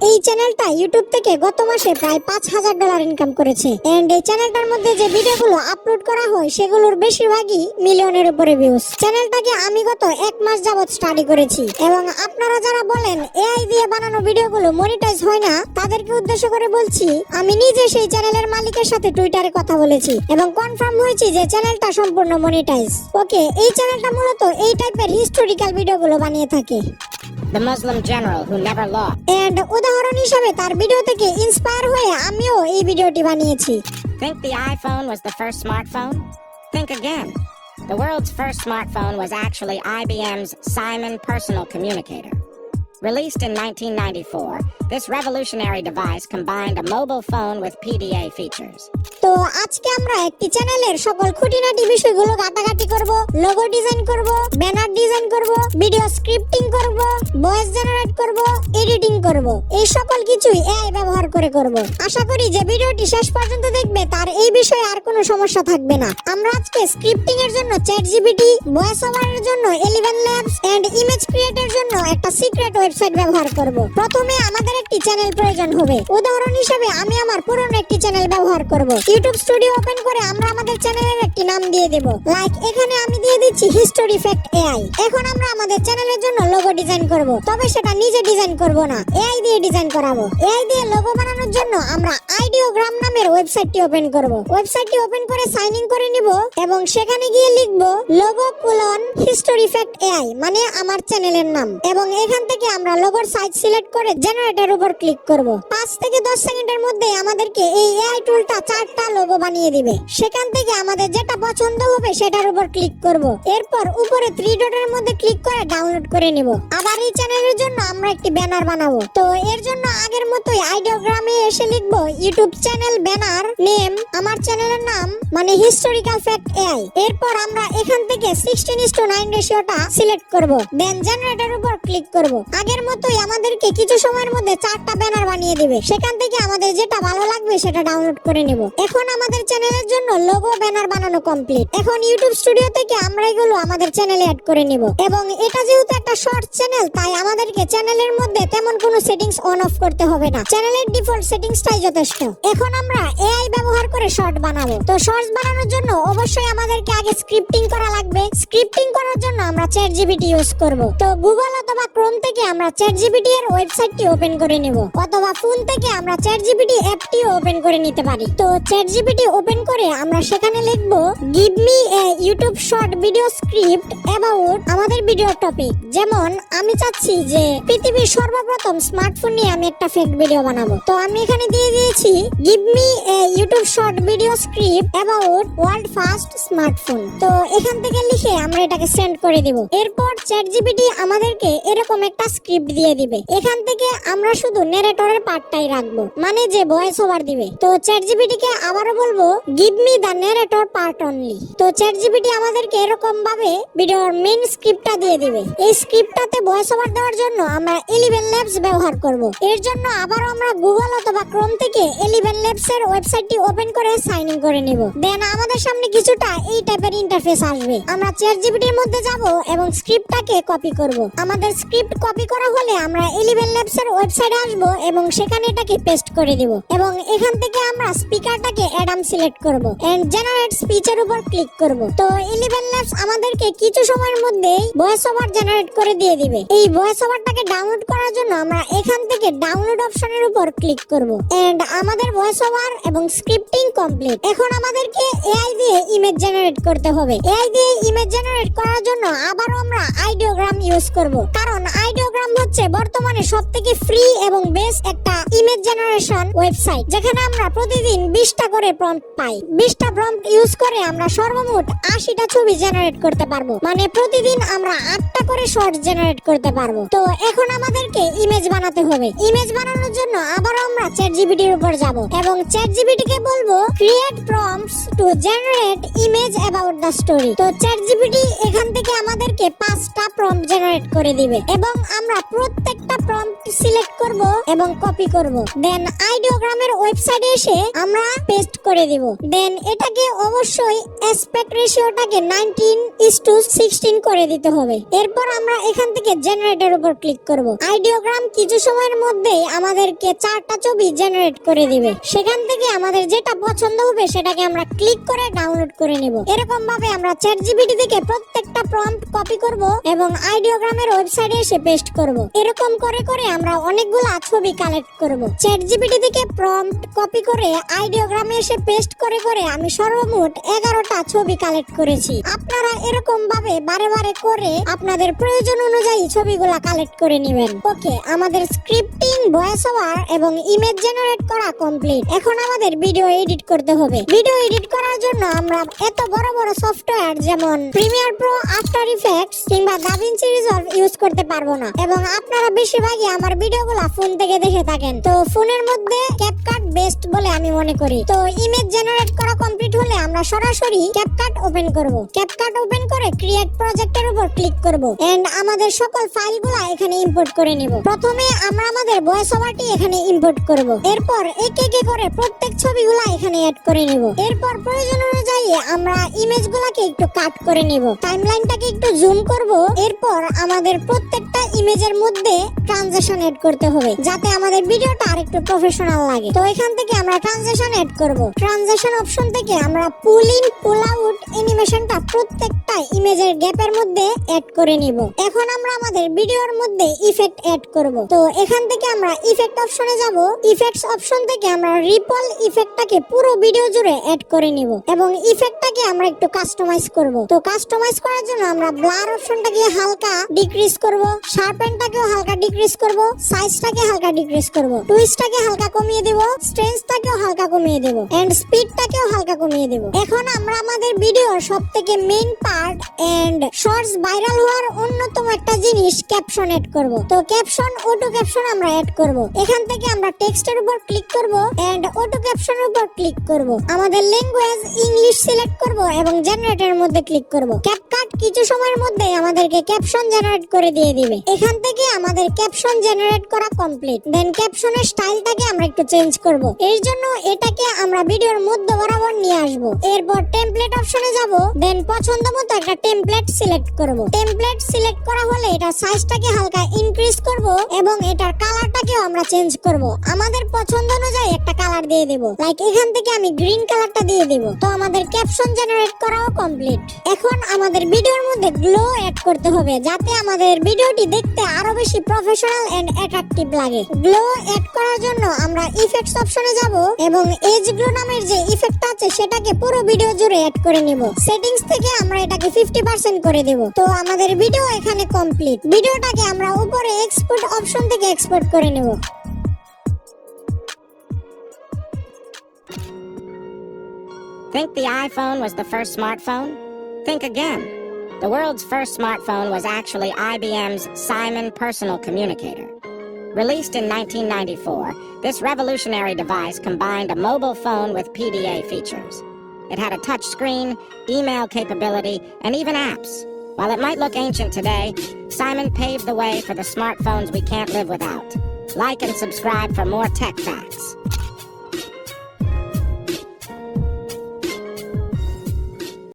এই চ্যানেলটা ইউটিউব থেকে গত মাসে প্রায় $5,000 ইনকাম করেছে। এন্ড এই চ্যানেলটার মধ্যে যে ভিডিওগুলো আপলোড করা হয় সেগুলোর বেশিরভাগই মিলিয়নের উপরে ভিউজ। চ্যানেলটাকে আমি গত 1 মাস যাবত স্টাডি করেছি এবং আপনারা যারা বলেন এআই দিয়ে বানানো ভিডিওগুলো মনিটাইজ হয় না, তাদেরকে উদ্দেশ্য করে বলছি আমি নিজে সেই চ্যানেলের মালিকের সাথে টুইটারে কথা বলেছি এবং কনফার্ম হয়েছি যে চ্যানেলটা সম্পূর্ণ মনিটাইজ। ওকে, এই চ্যানেলটা মূলত এই টাইপের হিস্টোরিক্যাল ভিডিওগুলো বানিয়ে থাকে। The Muslim general who never lost. And উদাহরণ হিসেবে তার ভিডিও থেকে ইন্সপায়ার হয়ে আমিও এই ভিডিওটি বানিয়েছি। Think the iPhone was the first smartphone? Think again. The world's first smartphone was actually IBM's Simon Personal Communicator. Released in 1994, this revolutionary device combined a mobile phone with PDA features. তো আজকে আমরা একটি চ্যানেলের সকল খুঁটিনাটি বিষয়গুলো ঘাটাঘাটি করব, লোগো ডিজাইন করব, ব্যানার ডিজাইন করব, ভিডিও স্ক্রিপ্টিং করব, ভয়েস জেনারেট করব, এডিটিং করব। এই সকল কিছুই এআই ব্যবহার করে করব। আশা করি যে ভিডিওটি শেষ পর্যন্ত দেখবে তার এই বিষয়ে আর কোনো সমস্যা থাকবে না। আমরা আজকে স্ক্রিপ্টিং এর জন্য চ্যাটজিপিটি, ভয়েস ওভারের জন্য 11 ল্যাবস এন্ড ইমেজ ক্রিয়েটের জন্য একটা সিক্রেট ওয়েবসাইট ব্যবহার করব। প্রথমে আমাদের একটি চ্যানেল প্রয়োজন হবে। উদাহরণ হিসেবে আমি আমার পুরনো একটি চ্যানেল ব্যবহার করব। ইউটিউব স্টুডিও ওপেন করে আমরা আমাদের চ্যানেলের একটি নাম দিয়ে দেব। লাইক এখানে আমি দিয়ে দিচ্ছি হিস্টোরি ফ্যাক্ট এআই। এখন আমরা আমাদের চ্যানেলের জন্য লোগো ডিজাইন করব, তবে সেটা নিজে ডিজাইন করব না, এআই দিয়ে ডিজাইন করাবো। এআই দিয়ে লোগো বানানোর জন্য আমরা আইডিওগ্রাম নামের ওয়েবসাইটটি ওপেন করব। ওয়েবসাইটটি ওপেন করে সাইন ইন করে নিব এবং সেখানে গিয়ে লিখব logo:হিস্টোরি ফ্যাক্ট এআই, মানে আমার চ্যানেলের নাম। এবং এখান থেকে আমরা লোগোর সাইজ সিলেক্ট করে জেনারেটর উপর ক্লিক করব। 5 থেকে 10 সেকেন্ডের মধ্যে আমাদেরকে এই এআই টুলটা 4টা লোগো বানিয়ে দিবে। সেখান থেকে আমাদের যেটা পছন্দ হবে সেটার উপর ক্লিক করব। এরপর উপরে 3 ডটের মধ্যে ক্লিক করে ডাউনলোড করে নিব। আবার এই চ্যানেলের জন্য আমরা একটি ব্যানার বানাবো। তো এর জন্য আগের মতোই আইডিওগ্রামে এসে লিখব ইউটিউব চ্যানেল ব্যানার নেম, আমার চ্যানেলের নাম মানে হিস্টোরিক্যাল ফ্যাক্ট এআই। এরপর আমরা এখান থেকে 16:9 রেশিওটা সিলেক্ট করব। দেন জেনারেটর উপর ক্লিক করব। আগের মতোই আমাদেরকে কিছু সময়ের মধ্যে 4টা ব্যানার বানিয়ে দিবে। সেখান থেকে আমাদের যেটা ভালো লাগবে সেটা ডাউনলোড করে নেব। এখন আমাদের চ্যানেলের জন্য লোগো ব্যানার বানানো কমপ্লিট। এখন ইউটিউব স্টুডিও থেকে আমরা এগুলো আমাদের চ্যানেলে অ্যাড করে নেব। এবং এটা যেহেতু একটা শর্ট চ্যানেল, তাই আমাদেরকে চ্যানেলের মধ্যে তেমন কোনো সেটিংস অন অফ করতে হবে না। চ্যানেলের ডিফল্ট সেটিংসটাই যথেষ্ট। এখন আমরা এআই ব্যবহার করে শর্ট বানাবো। তো শর্টস বানানোর জন্য অবশ্যই আমাদেরকে আগে স্ক্রিপ্টিং করা লাগবে। স্ক্রিপ্টিং করার জন্য আমরা চ্যাটজিপিটি ইউজ করব। তো গুগল অথবা ক্রোম থেকে আমরা চ্যাটজিপিটি এর ওয়েবসাইটটি ওপেন করে নেব, অথবা ফোন থেকে আমরা চ্যাটজিপিটি অ্যাপটিও ওপেন করে নিতে পারি। তো চ্যাটজিপিটি ওপেন করে আমরা সেখানে লিখব give me a YouTube short video script about আমাদের ভিডিও টপিক। যেমন আমি চাচ্ছি যে পৃথিবীর সর্বপ্রথম স্মার্টফোন নিয়ে আমি একটা ফেক ভিডিও বানাবো। তো আমি এখানে দিয়ে দিয়েছি give me a YouTube short video script about world first smartphone. তো এখান থেকে লিখে আমরা এটাকে সেন্ড করে দিব। এরপর চ্যাটজিপিটি আমাদেরকে এরকম একটা স্ক্রিপ্ট দিয়ে দিবে। এখান থেকে আমরা শুধু নেরেটরের পার্টটাই রাখবো, মানে যে ভয়েস ওভার দিবে। তো চ্যাটজিপিটি কে আবারও বলবো give me the narrator part only. তো চ্যাটজিপিটি আমাদেরকে এরকম ভাবে ভিডিওর মেইন স্ক্রিপ্টটা দিয়ে দিবে। এই স্ক্রিপ্টটাতে ভয়েস ওভার দেওয়ার জন্য আমরা 11 ল্যাবস ব্যবহার করব। এর জন্য আবারও আমরা গুগল অথবা ক্রোম থেকে 11 ল্যাবস এর ওয়েবসাইটটি ওপেন করে সাইন ইন করে নিব। দেন আমাদের সামনে কিছুটা এই টাইপের ইন্টারফেস আসবে। আমরা চ্যাটজিপিটির মধ্যে যাব এবং স্ক্রিপ্টটাকে কপি করব। আমাদের স্ক্রিপ্ট কপি করা হলে আমরা 11 ল্যাবস এর ওয়েবসাইটে আসব এবং সেখানে এটাকে পেস্ট করে দিব। এবং এখান থেকে আমরা স্পিকারটাকে অ্যাডাম সিলেক্ট করব এন্ড জেনারেট স্পিচের উপর ক্লিক করব। তো 11 ল্যাবস আমাদেরকে কিছু সময়ের মধ্যেই ভয়েস ওভার জেনারেট করে দিয়ে দিবে। এই ভয়েস ওভারটাকে ডাউনলোড করার জন্য আমরা এখান থেকে ডাউনলোড অপশনের উপর ক্লিক করব এন্ড আমাদের ভয়েস ওভার এবং স্ক্রিপ্টিং কমপ্লিট। এখন আমাদেরকে এআই দিয়ে ইমেজ জেনারেট করতে হবে। এআই দিয়ে ইমেজ জেনারেট করার জন্য আবারও আমরা আইডিওগ্রাম ইউজ করব, কারণ আইডিওগ্রাম হচ্ছে বর্তমানে সবথেকে ফ্রি এবং বেস্ট একটা ইমেজ জেনারেশন ওয়েবসাইট, যেখানে আমরা প্রতিদিন 20টা করে প্রম্পট পাই। 20টা প্রম্পট ইউজ করে আমরা সর্বমোট 80টা ছবি জেনারেট করতে পারবো, মানে প্রতিদিন আমরা 8টা করে শর্ট জেনারেট করতে পারবো। তো এখন আমাদেরকে ইমেজ বানাতে হবে। ইমেজ বানানোর জন্য আবার আমরা চ্যাটজিপিটির উপর যাব এবং চ্যাটজিপিটি কে বলবো create prompts to generate image about the story. তো চ্যাটজিপিটি এখান থেকে আমাদেরকে 5টা প্রম্পট জেনারেট করে দিবে এবং আমরা আমরা প্রত্যেকটা প্রম্পট সিলেক্ট করব এবং কপি করব। দেন আইডিওগ্রামের ওয়েবসাইটে এসে আমরা পেস্ট করে দিব। দেন এটাকে অবশ্যই অ্যাসপেক্ট রেশিওটাকে 19:16 করে দিতে হবে। এরপর আমরা এখান থেকে জেনারেটের উপর ক্লিক করব। আইডিওগ্রাম কিছু সময়ের মধ্যেই আমাদেরকে 4টা ছবি জেনারেট করে দিবে। সেখান থেকে আমাদের যেটা পছন্দ হবে সেটাকে আমরা ক্লিক করে ডাউনলোড করে নেব। এরকম ভাবে আমরা চ্যাটজিপিটি থেকে প্রত্যেকটা প্রম্পট কপি করব এবং আইডিওগ্রামের ওয়েবসাইটে এসে পেস্ট করব। এরকম করে করে আমরা অনেকগুলা ছবি কালেক্ট করব। চ্যাটজিপিটি থেকে প্রম্পট কপি করে আইডিওগ্রামে এসে পেস্ট করে করে আমি সর্বমোট 11টা ছবি কালেক্ট করেছি। আপনারা এরকম ভাবে বারে বারে করে আপনাদের প্রয়োজন অনুযায়ী ছবিগুলা কালেক্ট করে নেবেন। ওকে, আমাদের স্ক্রিপ্টিং, ভয়েস ওভার এবং ইমেজ জেনারেট করা কমপ্লিট। এখন আমাদের ভিডিও এডিট করতে হবে। ভিডিও এডিট করার জন্য আমরা এত বড় বড় সফটওয়্যার যেমন প্রিমিয়ার প্রো, আফটার ইফেক্টস কিংবা দাভিন্সি রিজলভ ইউজ করতে পারবো না। এবং আপনারা বেশিরভাগই আমার ভিডিওগুলা ফোন থেকে দেখে থাকেন, তো ফোনের মধ্যে ক্যাপকাট বেস্ট বলে আমি মনে করি। তো ইমেজ জেনারেট করা কমপ্লিট হলে আমরা সরাসরি ক্যাপকাট ওপেন করব। ক্যাপকাট ওপেন করে ক্রিয়েট প্রজেক্টের উপর ক্লিক করব এন্ড আমাদের সকল ফাইলগুলা এখানে ইম্পোর্ট করে নিব। প্রথমে আমরা আমাদের ভয়েস ওভারটি এখানে ইম্পোর্ট করব। এরপর একে একে করে প্রত্যেক ছবিগুলা এখানে অ্যাড করে নিব। এরপর প্রয়োজন অনুযায়ী আমরা ইমেজগুলাকে একটু কাট করে নিব। টাইমলাইনটাকে একটু জুম করব। এরপর আমাদের প্রত্যেকটা ইমেজের মধ্যে ট্রানজিশন এড করতে হবে যাতে আমাদের ভিডিওটা আরেকটু প্রফেশনাল লাগে। তো এখান থেকে আমরা ট্রানজিশন এড করব। ট্রানজিশন অপশন থেকে আমরা পুল ইন পুল আউট অ্যানিমেশনটা প্রত্যেকটা ইমেজের গ্যাপের মধ্যে অ্যাড করে নিব। এখন আমরা আমাদের ভিডিওর মধ্যে ইফেক্ট অ্যাড করব। তো এখান থেকে আমরা ইফেক্ট অপশনে যাব। ইফেক্টস অপশন থেকে আমরা রিপল ইফেক্টটাকে পুরো ভিডিও জুড়ে অ্যাড করে নিব এবং ইফেক্টটাকে আমরা একটু কাস্টমাইজ করব। তো কাস্টমাইজ করার জন্য আমরা ব্লার অপশনটাকে হালকা ডিক্রিজ করব, শার্পেনটাকেও হালকা ডিক্রিজ করব, সাইজটাকে হালকা ডিক্রিজ করব, টুইস্টটাকে হালকা কমিয়ে দেব, স্ট্রেঞ্জটাকেও হালকা কমিয়ে দেব এন্ড স্পিডটাকেও হালকা কমিয়ে দেব। এখন আমরা আমাদের ভিডিওর সবথেকে main part and shorts viral হওয়ার অন্যতম একটা জিনিস ক্যাপশন এড করব। তো ক্যাপশন, অটো ক্যাপশন আমরা এড করব। এখান থেকে আমরা টেক্সটের উপর ক্লিক করব এন্ড অটো ক্যাপশনের উপর ক্লিক করব। আমাদের ল্যাঙ্গুয়েজ ইংলিশ সিলেক্ট করব এবং জেনারেটরের মধ্যে ক্লিক করব। ক্যাপকাট কিছু সময়ের মধ্যে আমাদেরকে ক্যাপশন জেনারেট করে দিয়ে দিবে। এখান থেকে আমাদের ক্যাপশন জেনারেট করা কমপ্লিট। দেন ক্যাপশনের স্টাইলটাকে আমরা একটু চেঞ্জ করব। এর জন্য এটাকে আমরা ভিডিওর মধ্য বরাবর নিয়ে আসব। এরপর টেমপ্লেট অপশনে যাব। দেন পছন্দ মতো একটা টেমপ্লেট সিলেক্ট করব। টেমপ্লেট সিলেক্ট করা হলে এটা সাইজটাকে হালকা ইনক্রিজ করব এবং এটার কালারটাকেও আমরা চেঞ্জ করব। আমাদের পছন্দ অনুযায়ী একটা কালার দিয়ে দেব। লাইক এখান থেকে আমি গ্রিন কালারটা দিয়ে দেব। তো আমাদের ক্যাপশন জেনারেট করাও কমপ্লিট। এখন আমাদের ভিডিওর মধ্যে গ্লো অ্যাড করতে হবে যাতে আমাদের ভিডিওটি দেখতে আরো বেশি প্রফেশনাল এন্ড অ্যাট্রাকটিভ লাগে। গ্লো অ্যাড করার জন্য আমরা ইফেক্টস অপশনে যাব এবং এজ গ্লো নামের যে ইফেক্ট আছে সেটাকে পুরো ভিডিও জুড়ে অ্যাড করে নিব। সেটিংস থেকে আমরা এটাকে 50% করে দেব। তো আমাদের ভিডিও এখানে কমপ্লিট। ভিডিওটাকে আমরা উপরে এক্সপোর্ট অপশন থেকে এক্সপোর্ট করে নেব। Think the iPhone was the first smartphone? Think again. The world's first smartphone was actually IBM's Simon Personal Communicator. Released in 1994, this revolutionary device combined a mobile phone with PDA features. It had a touch screen, email capability, and even apps. While it might look ancient today, Simon paved the way for the smartphones we can't live without. Like and subscribe for more tech facts.